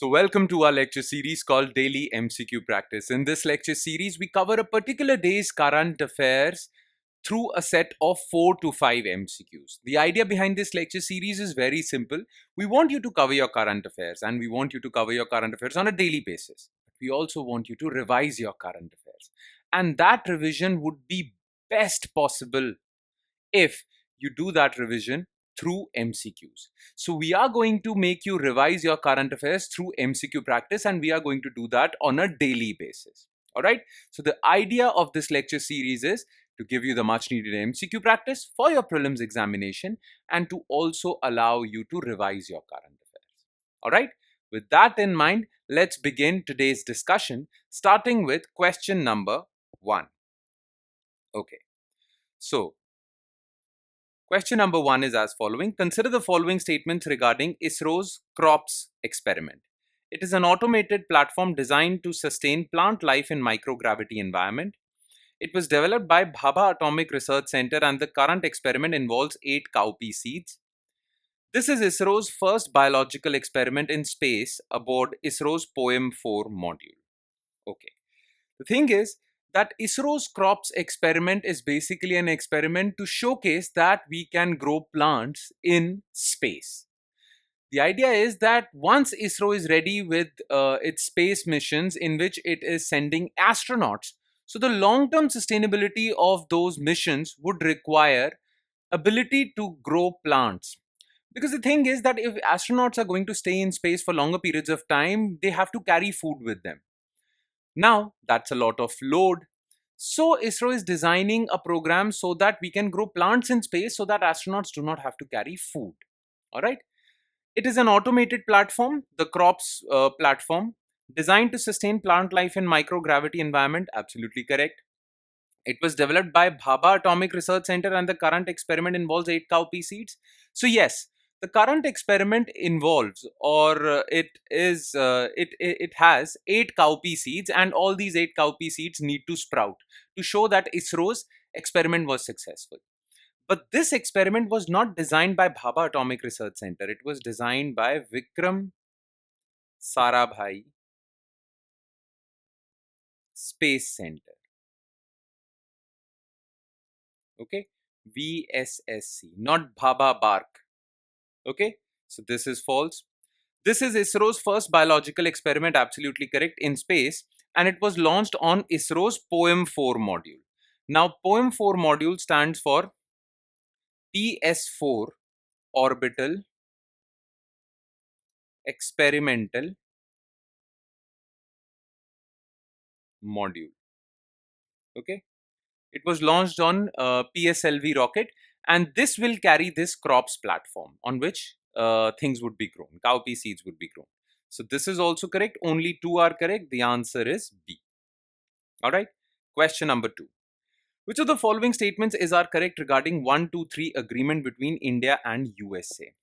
So welcome to our lecture series called Daily MCQ Practice. In this lecture series, we cover a particular day's current affairs through a set of 4 to 5 MCQs. The idea behind this lecture series is very simple. We want you to cover your current affairs and we want you to cover your current affairs on a daily basis. We also want you to revise your current affairs. And that revision would be best possible if you do that revision through MCQs. So we are going to make you revise your current affairs through MCQ practice, and we are going to do that on a daily basis. All right. So the idea of this lecture series is to give you the much needed MCQ practice for your prelims examination and to also allow you to revise your current affairs. All right. With that in mind, let's begin today's discussion, starting with question number 1. Okay. So question number 1 is as following. Consider the following statements regarding ISRO's CROPS experiment. It is an automated platform designed to sustain plant life in microgravity environment. It was developed by Bhabha Atomic Research Center and the current experiment involves 8 cowpea seeds. This is ISRO's first biological experiment in space aboard ISRO's POEM-4 module. Okay. The thing is that ISRO's crops experiment is basically an experiment to showcase that we can grow plants in space. The idea is that once ISRO is ready with its space missions in which it is sending astronauts, so the long-term sustainability of those missions would require ability to grow plants. Because the thing is that if astronauts are going to stay in space for longer periods of time, they have to carry food with them. Now, that's a lot of load. So, ISRO is designing a program so that we can grow plants in space so that astronauts do not have to carry food. All right. It is an automated platform, the CROPS platform, designed to sustain plant life in microgravity environment. Absolutely correct. It was developed by Bhabha Atomic Research Center and the current experiment involves 8 cowpea seeds. So yes, the current experiment involves it has 8 cowpea seeds and all these 8 cowpea seeds need to sprout to show that ISRO's experiment was successful. But this experiment was not designed by Bhabha Atomic Research Center. It was designed by Vikram Sarabhai Space Center. Okay, VSSC, not Bhabha Bark. Okay, so this is false. This is ISRO's first biological experiment, absolutely correct, in space, and it was launched on ISRO's POEM-4 module. Now, POEM-4 module stands for PS4 Orbital Experimental Module. Okay, it was launched on PSLV rocket, and this will carry this CROPS platform on which things would be grown, cowpea seeds would be grown. So this is also correct. Only 2 are correct. The answer is B. All right. Question number 2. Which of the following statements is correct regarding 123 agreement between India and USA?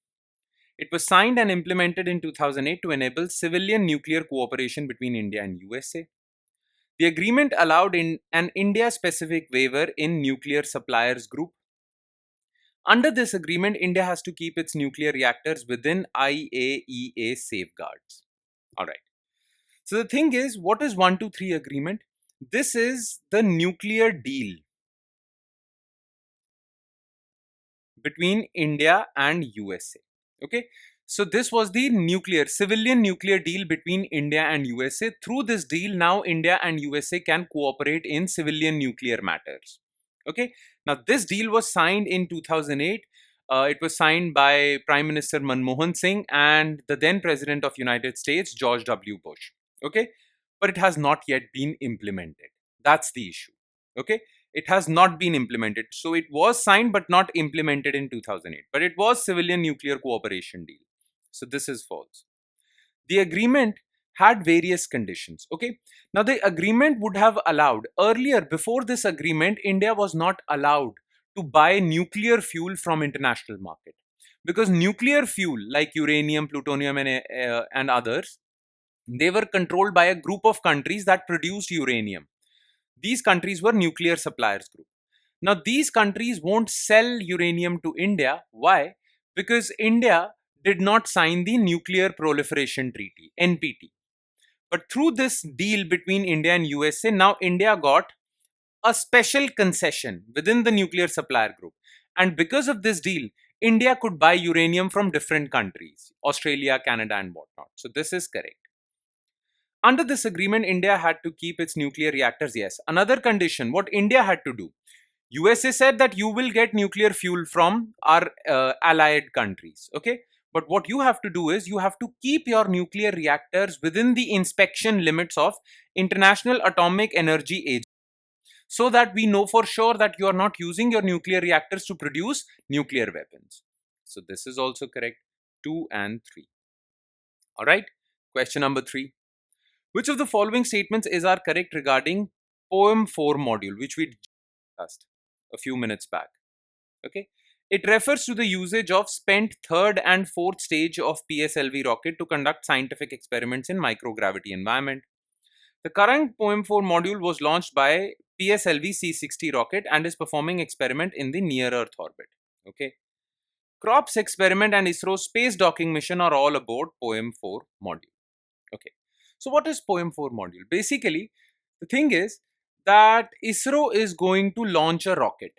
It was signed and implemented in 2008 to enable civilian nuclear cooperation between India and USA. The agreement allowed an India-specific waiver in nuclear suppliers group. Under this agreement, India has to keep its nuclear reactors within IAEA safeguards. All right. So the thing is, what is 123 agreement? This is the nuclear deal between India and USA. Okay. So this was the civilian nuclear deal between India and USA. Through this deal, now India and USA can cooperate in civilian nuclear matters. Okay. Now this deal was signed in 2008. It was signed by Prime Minister Manmohan Singh and the then President of United States, George W. Bush. Okay. But it has not yet been implemented. That's the issue. Okay. It has not been implemented. So it was signed but not implemented in 2008. But it was civilian nuclear cooperation deal. So this is false. The agreement had various conditions. Okay. Now the agreement would have allowed earlier, before this agreement, India was not allowed to buy nuclear fuel from international market because nuclear fuel like uranium, plutonium and others, they were controlled by a group of countries that produced uranium. These countries were nuclear suppliers group. Now these countries won't sell uranium to India. Why? Because India did not sign the Nuclear Proliferation Treaty, NPT. But through this deal between India and USA, now India got a special concession within the nuclear supplier group. And because of this deal, India could buy uranium from different countries, Australia, Canada, and whatnot. So this is correct. Under this agreement, India had to keep its nuclear reactors. Yes. Another condition, what India had to do, USA said that you will get nuclear fuel from our allied countries. Okay. But what you have to do is you have to keep your nuclear reactors within the inspection limits of International Atomic Energy Agency, so that we know for sure that you are not using your nuclear reactors to produce nuclear weapons. So this is also correct. 2 and 3. All right. Question number 3. Which of the following statements is are correct regarding poem 4 module, which we discussed a few minutes back? Okay. It refers to the usage of spent third and fourth stage of PSLV rocket to conduct scientific experiments in microgravity environment. The current poem 4 module was launched by PSLV C-60 rocket and is performing experiment in the near Earth orbit. Okay. CROPS experiment and ISRO space docking mission are all aboard poem 4 module. Okay. So what is poem 4 module? Basically, the thing is that ISRO is going to launch a rocket.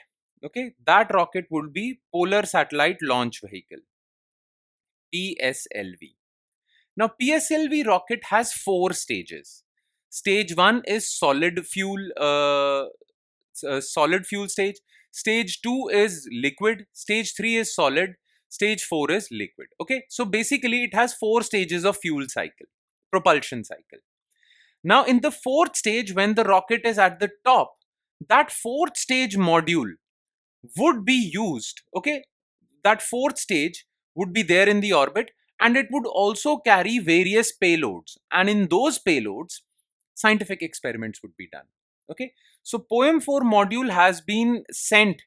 Okay. That rocket would be Polar Satellite Launch Vehicle, PSLV. Now, PSLV rocket has 4 stages. Stage 1 is solid fuel stage. Stage 2 is liquid. Stage 3 is solid. Stage 4 is liquid. Okay, so basically it has 4 stages of fuel cycle, propulsion cycle. Now, in the 4th stage, when the rocket is at the top, that 4th stage module would be used. Okay, that 4th stage would be there in the orbit, and it would also carry various payloads, and in those payloads scientific experiments would be done. Okay, so poem 4 module has been sent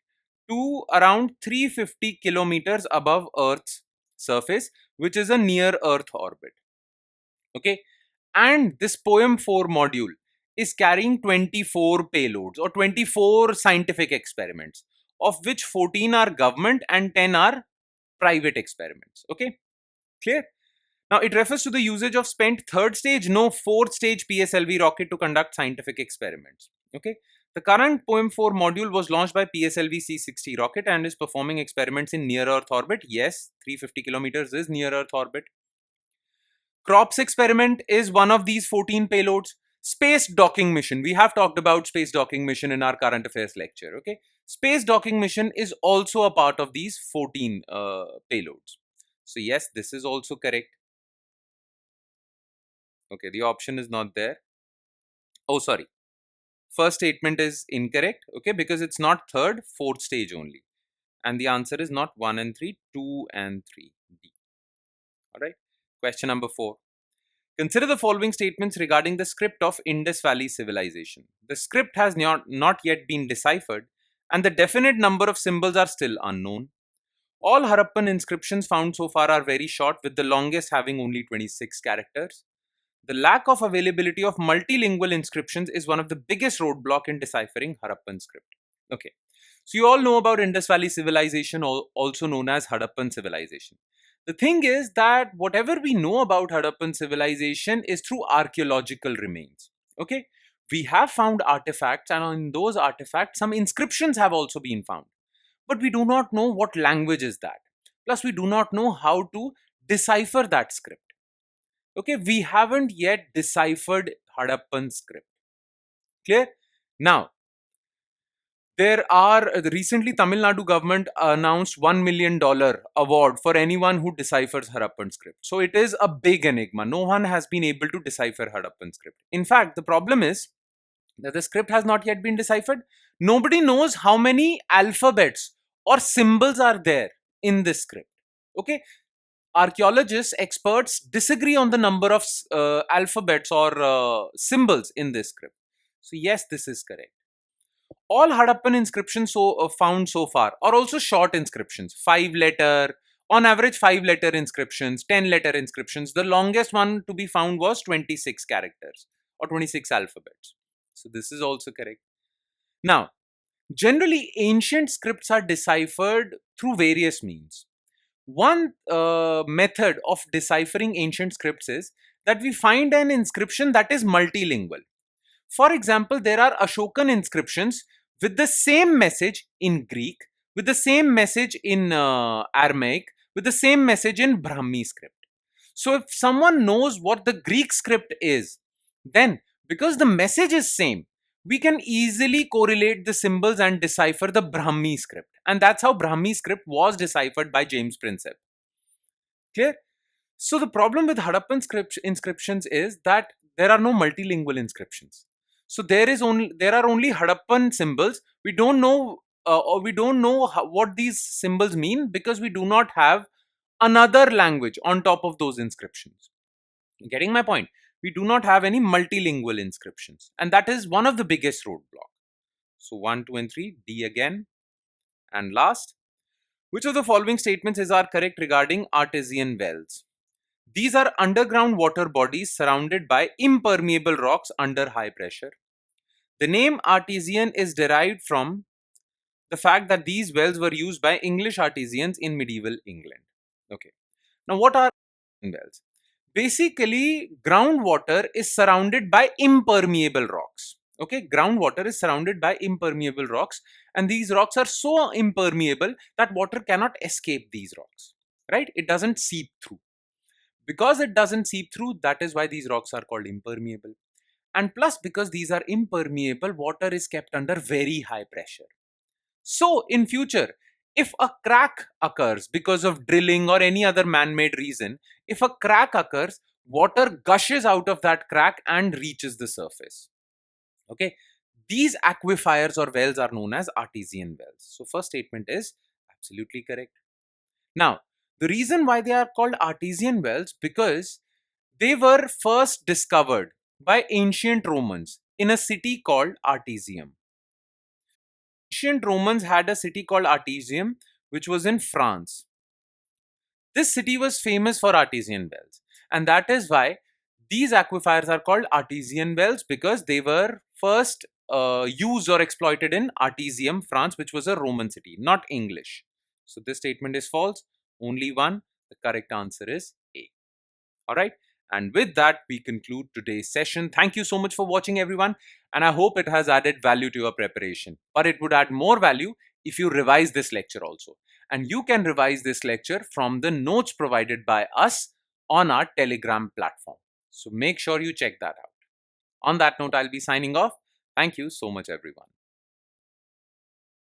to around 350 kilometers above Earth's surface, which is a near Earth orbit. Okay, and this poem 4 module is carrying 24 payloads or 24 scientific experiments, of which 14 are government and 10 are private experiments. Okay, clear? Now, it refers to the usage of spent third stage, no, 4th stage PSLV rocket to conduct scientific experiments. Okay. The current poem 4 module was launched by PSLV C-60 rocket and is performing experiments in near Earth orbit. Yes, 350 kilometers is near Earth orbit. CROPS experiment is one of these 14 payloads. Space docking mission. We have talked about space docking mission in our current affairs lecture. Okay. Space docking mission is also a part of these 14 payloads. So yes, this is also correct. Okay, the option is not there. Oh, sorry. First statement is incorrect. Okay, because it's not third, 4th stage only. And the answer is not 1 and 3, 2 and 3. D. Alright. Question number 4. Consider the following statements regarding the script of Indus Valley civilization. The script has not yet been deciphered, and the definite number of symbols are still unknown. All Harappan inscriptions found so far are very short, with the longest having only 26 characters. The lack of availability of multilingual inscriptions is one of the biggest roadblock in deciphering Harappan script. Okay, so you all know about Indus Valley civilization, also known as Harappan civilization. The thing is that whatever we know about Harappan civilization is through archaeological remains. Okay, we have found artifacts, and in those artifacts, some inscriptions have also been found. But we do not know what language is that. Plus, we do not know how to decipher that script. Okay, we haven't yet deciphered Harappan script. Clear? Now, recently Tamil Nadu government announced $1 million award for anyone who deciphers Harappan script. So it is a big enigma. No one has been able to decipher Harappan script. In fact, the problem is that the script has not yet been deciphered. Nobody knows how many alphabets or symbols are there in this script. Okay, archaeologists, experts disagree on the number of alphabets or symbols in this script. So yes, this is correct. All Harappan inscriptions found so far are also short inscriptions, 5-letter, on average 5-letter inscriptions, 10-letter inscriptions. The longest one to be found was 26 characters or 26 alphabets. So this is also correct. Now, generally ancient scripts are deciphered through various means. One method of deciphering ancient scripts is that we find an inscription that is multilingual. For example, there are Ashokan inscriptions with the same message in Greek, with the same message in Aramaic, with the same message in Brahmi script. So if someone knows what the Greek script is, then because the message is same, we can easily correlate the symbols and decipher the Brahmi script. And that's how Brahmi script was deciphered by James Prinsep. Clear? So the problem with Harappan inscriptions is that there are no multilingual inscriptions. So there are only Harappan symbols. We don't know or we don't know what these symbols mean because we do not have another language on top of those inscriptions. Getting my point? We do not have any multilingual inscriptions, and that is one of the biggest roadblock. So 1, 2, and 3, D again. And last, which of the following statements are correct regarding artesian wells? These are underground water bodies surrounded by impermeable rocks under high pressure. The name artesian is derived from the fact that these wells were used by English artisans in medieval England. Okay. Now, what are wells? Basically, groundwater is surrounded by impermeable rocks. Okay, groundwater is surrounded by impermeable rocks, and these rocks are so impermeable that water cannot escape these rocks. Right? It doesn't seep through. Because it doesn't seep through, that is why these rocks are called impermeable. And plus, because these are impermeable, water is kept under very high pressure. So, in future, if a crack occurs because of drilling or any other man-made reason, if a crack occurs, water gushes out of that crack and reaches the surface. Okay, these aquifers or wells are known as artesian wells. So, first statement is absolutely correct. Now, the reason why they are called artesian wells because they were first discovered by ancient Romans in a city called Artesium. Ancient Romans had a city called Artesium, which was in France. This city was famous for artesian wells, and that is why these aquifers are called artesian wells because they were first used or exploited in Artesium, France, which was a Roman city, not English. So this statement is false. Only one. The correct answer is A. All right. And with that, we conclude today's session. Thank you so much for watching, everyone. And I hope it has added value to your preparation. But it would add more value if you revise this lecture also. And you can revise this lecture from the notes provided by us on our Telegram platform. So make sure you check that out. On that note, I'll be signing off. Thank you so much, everyone.